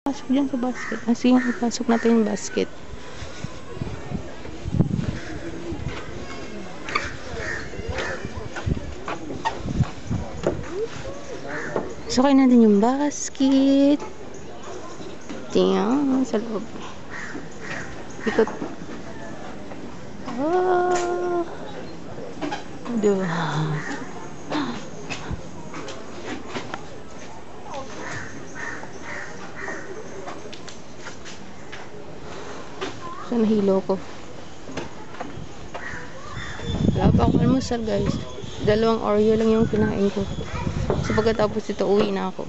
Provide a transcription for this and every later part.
Pasok dyan sa basket. Sige, pasok natin yung basket. Pasokay natin yung basket. Tingnan sa loob. Ikot. Oh. Aduh. So, nahilo ko. Wala pa akong almusal, guys. 2 Oreo lang yung kinain ko. So, pagkatapos ito, uwi na ako.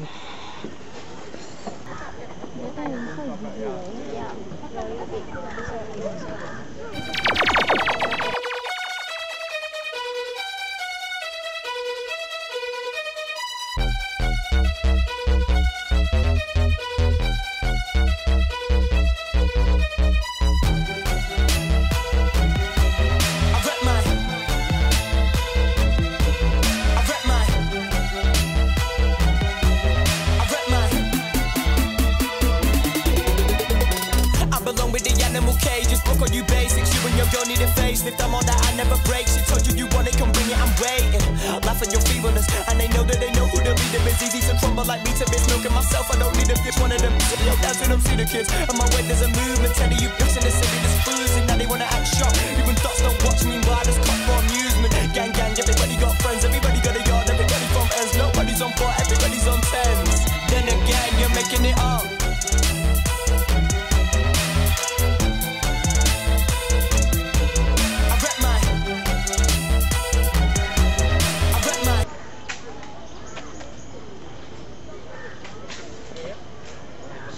On you basics, you and your girl need a facelift. I'm on that, I never break. She told you you want it, come bring it, I'm waiting. Laugh at your feebleness, and they know that they know who the leader is. Easy to crumble like me to miss milking myself. I don't need a gift, one of them. Yo, dance with them pseudo kids, and my way there's a movement. Telling you bitch in the city, this fools, and now they wanna act shocked. Even thoughts don't watch me while I just cut for amusement. Gang, gang, everybody got friends, everybody got a yard, everybody from ends. Nobody's on 4, everybody's on 10s. Then again, you're making it up.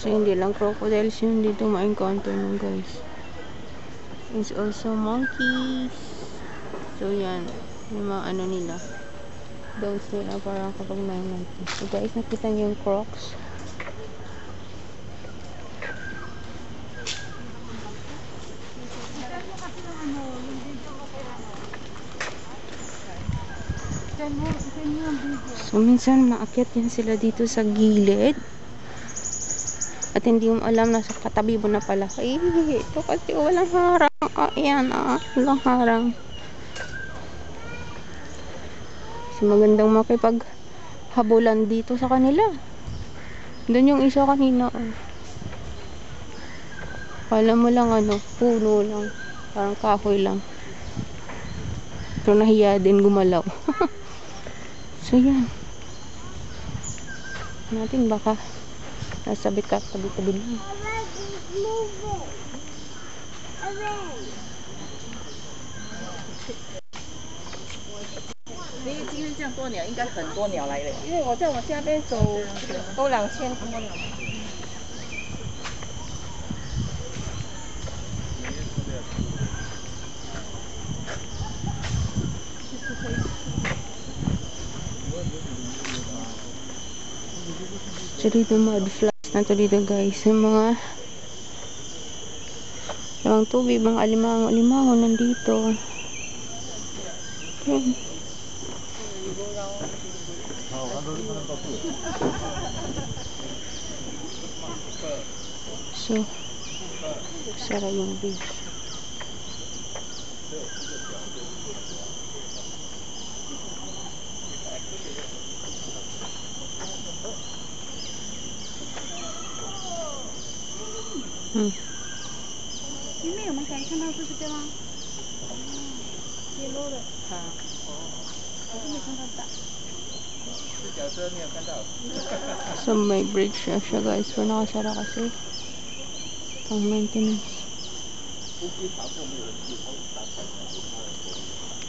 So, hindi lang crocodiles yung dito ma-encounter nyo, guys. There's also monkeys. So, yan. Yung mga ano nila. Dolls nila parang kapag may monkey. So, guys, nakita nyo yung crocs. So, minsan maakyat yan sila dito sa gilid. At hindi mo alam, nasa katabi mo na pala. Ay, ito kasi walang harang. Ayan, walang harang. Kasi magandang makipaghabulan dito sa kanila. Doon yung isa kanina. Kala mo lang puno lang. Parang kahoy lang. Pero nahiya din gumalaw. So, yan. Natin baka nasabit ka, tabi-tabi lang. So, dito mud flats na to dito, guys. Yung mga tubig, mga alimango nandito. Okay. So, sara yung bridge. So, may bridge siya, guys. Pero nakasara kasi pang maintenance.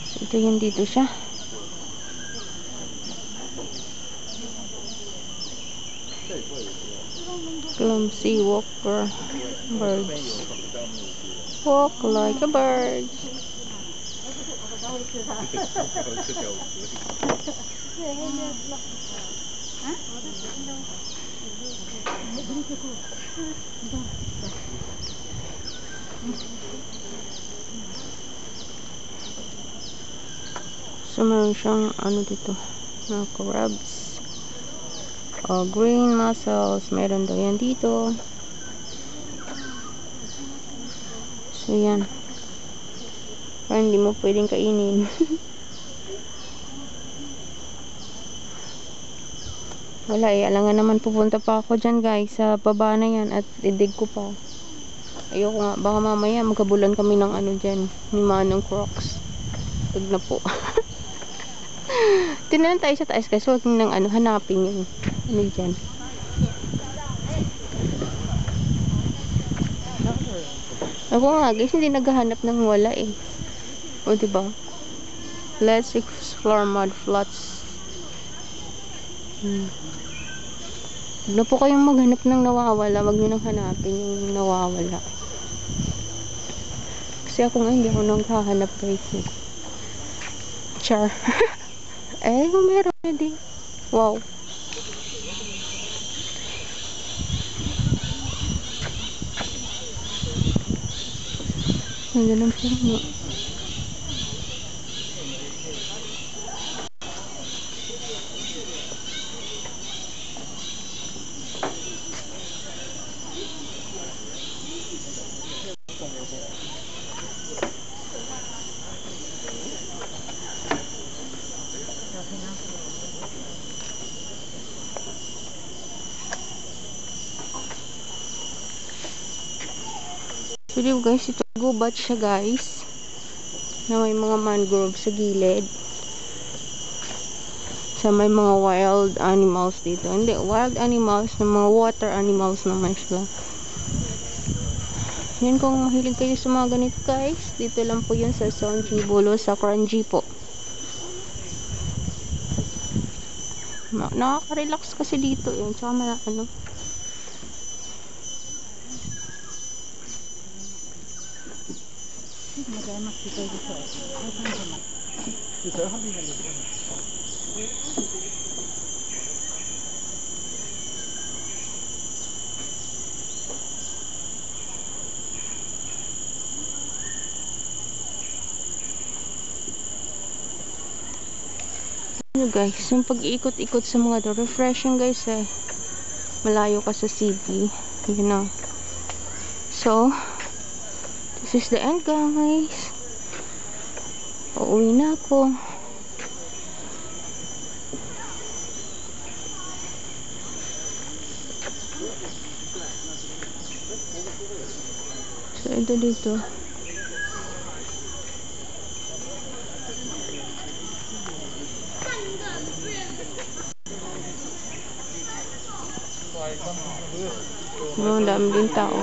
So, ito yung dito siya. Clumsy walker birds. Walk like a bird. So, meron siyang dito, mga crabs. green mussels. Meron daw yan dito. So, yan. Parang hindi mo pwedeng kainin. Wala eh. Alangan naman pupunta pa ako dyan guys. Sa baba na yan. At didig ko pa. Ayoko nga. Baka mamaya magkabulan kami ng ano dyan. Ni Manong Crocs. Huwag na po. Tinalan tayo sa taas kasi huwag nang ano, hanapin yung ano dyan. Ako nga guys, hindi naghahanap ng wala eh. O diba? Let's explore mud flats. Huwag na po kayong maghanap ng nawawala. Huwag nyo nang hanapin yung nawawala. Kasi ako nga hindi ako nang hahanap guys eh. Char. Eh, meron na din. Wow. Ang ganun po mo. So guys, ito gubat siya guys. Na may mga mangrove sa gilid. Sa may mga wild animals dito. Hindi, wild animals na mga water animals naman sila. Yan, kung mahilig kayo sa mga ganito guys, dito lang po yun sa Sonji Bulo sa Kranji po. Nakaka-relax kasi dito eh. Tsaka ano. Guys, yung pag-ikot-ikot sa mga to, refreshing guys eh. Malayo ka sa city, you know. So, this is the end guys. Pauwi na ako. So, ito dito. Ang dami din tao.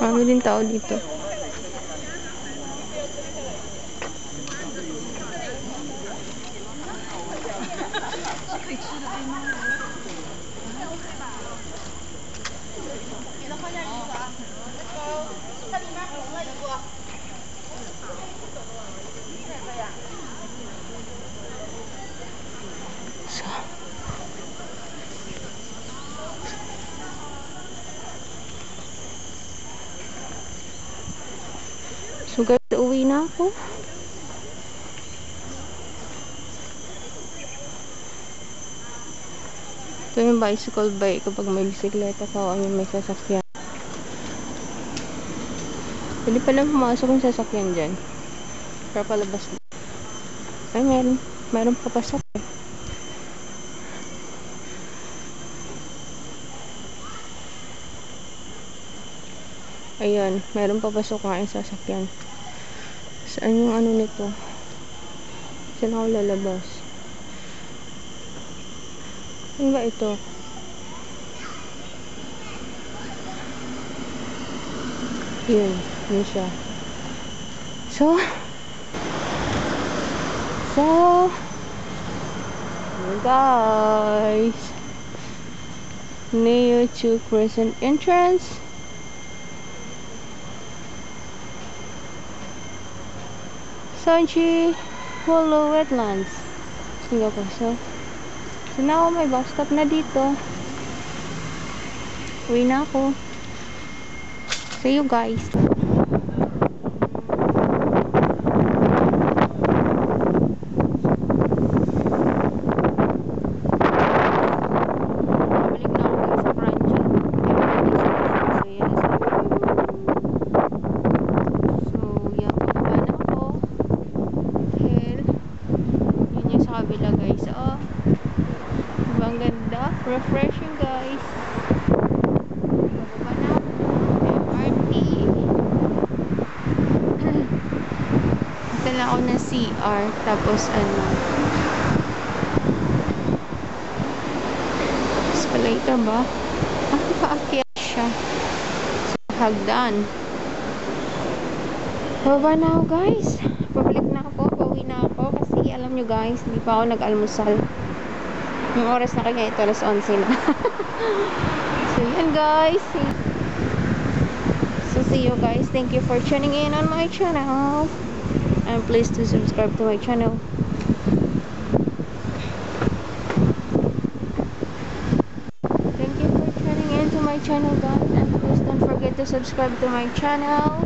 Marami din tao dito. So guys, uwi na ako. Ito yung bicycle bike kapag may bisikleta ka o may sasakyan. Pwede pala pumasok yung sasakyan dyan. Para palabas na. Ay, meron papasok eh. Ayan, meron papasok nga yung sasakyan. Saan yung ano nito? Saan ako lalabas? Ano ba ito? Yun siya. So, guys, near to Crescent entrance. Sonji Bulo Wetlands, Singapore. So now may bus stop na dito. Uwi na ako. See you guys. kabila guys. Oh. Diba ang ganda? Refreshing guys. Bababa na ako. MRT. Ito lang ako ng CR. Tapos ano. Escalator ba? Paakyat siya. Hagdan. Baba na ako guys. Pabalik na ako. Pauwi na ako. Kasi alam nyo guys, hindi pa ako nag-almusal. Yung oras na kanya ito, alas 11 na. So yan guys. So see you guys. Thank you for tuning in on my channel. And please to subscribe to my channel. Thank you for tuning in to my channel guys. And please don't forget to subscribe to my channel.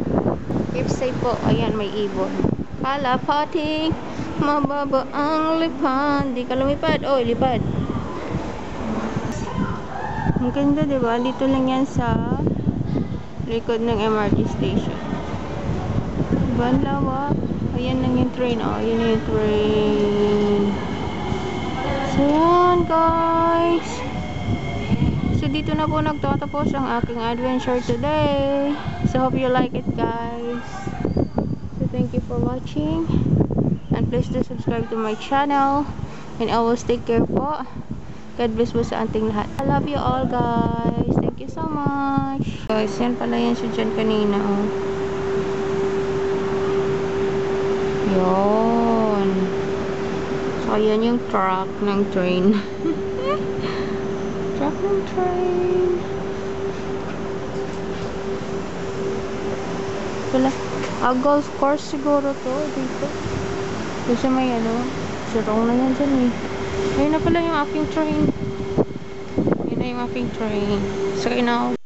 Keep safe po. Ayan, may ibon. Kalapati, mababa ang lipad. Di ka lumipad. Oh, lipad. Ang ganda, diba? Dito lang yan sa likod ng MRT station. Diba? Ang lawak. Ayan lang yung train. Oh, ayan yung train. So, yan, guys. So, dito na po nagtatapos ang aking adventure today. So, hope you like it, guys. So, thank you for watching. And please do subscribe to my channel. And always take care po. God bless po sa ating lahat. I love you all, guys. Thank you so much. Guys, yan pala yan siya dyan kanina. Oh. Yun. So, yan yung truck ng train. Truck ng train. Wala. Golf course siguro to. Dito. Kasi may ano. Sirong na yan dyan eh. Ayun na pala yung aking train. Yun na yung aking train. So, ina ako.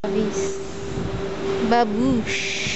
Baboosh.